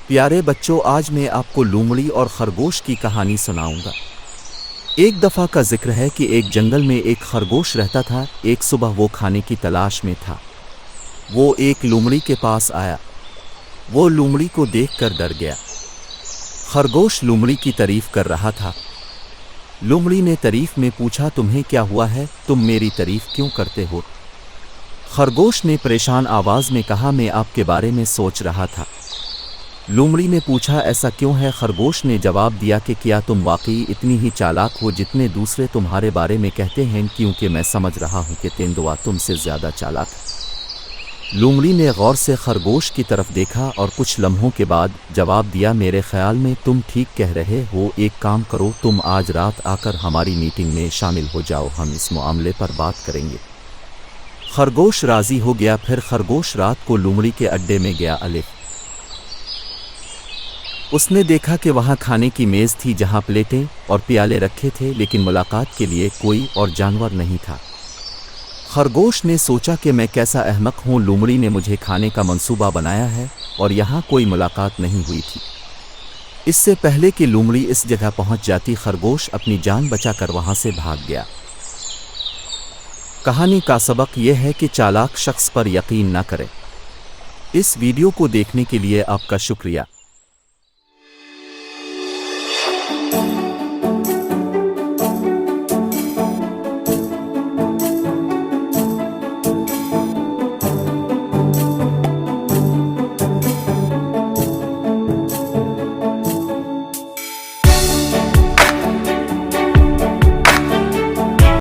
प्यारे बच्चों, आज मैं आपको लोमड़ी और खरगोश की कहानी सुनाऊंगा। एक दफ़ा का जिक्र है कि एक जंगल में एक खरगोश रहता था। एक सुबह वो खाने की तलाश में था। वो एक लोमड़ी के पास आया। वो लोमड़ी को देखकर डर गया। खरगोश लोमड़ी की तारीफ कर रहा था। लोमड़ी ने तारीफ में पूछा, तुम्हें क्या हुआ है? तुम मेरी तारीफ क्यों करते हो? खरगोश ने परेशान आवाज़ में कहा, मैं आपके बारे में सोच रहा था। लोमड़ी ने पूछा, ऐसा क्यों है? खरगोश ने जवाब दिया कि क्या तुम वाकई इतनी ही चालाक हो जितने दूसरे तुम्हारे बारे में कहते हैं? क्योंकि मैं समझ रहा हूँ कि तेंदुआ तुमसे ज़्यादा चालाक है। लोमड़ी ने गौर से खरगोश की तरफ देखा और कुछ लम्हों के बाद जवाब दिया, मेरे ख्याल में तुम ठीक कह रहे हो। एक काम करो, तुम आज रात आकर हमारी मीटिंग में शामिल हो जाओ, हम इस मामले पर बात करेंगे। खरगोश राज़ी हो गया। फिर खरगोश रात को लोमड़ी के अड्डे में गया। उसने देखा कि वहाँ खाने की मेज़ थी जहाँ प्लेटें और प्याले रखे थे, लेकिन मुलाकात के लिए कोई और जानवर नहीं था। खरगोश ने सोचा कि मैं कैसा अहमक हूँ, लोमड़ी ने मुझे खाने का मंसूबा बनाया है और यहाँ कोई मुलाकात नहीं हुई थी। इससे पहले कि लोमड़ी इस जगह पहुँच जाती, खरगोश अपनी जान बचाकर वहाँ से भाग गया। कहानी का सबक यह है कि चालाक शख्स पर यकीन न करें। इस वीडियो को देखने के लिए आपका शुक्रिया।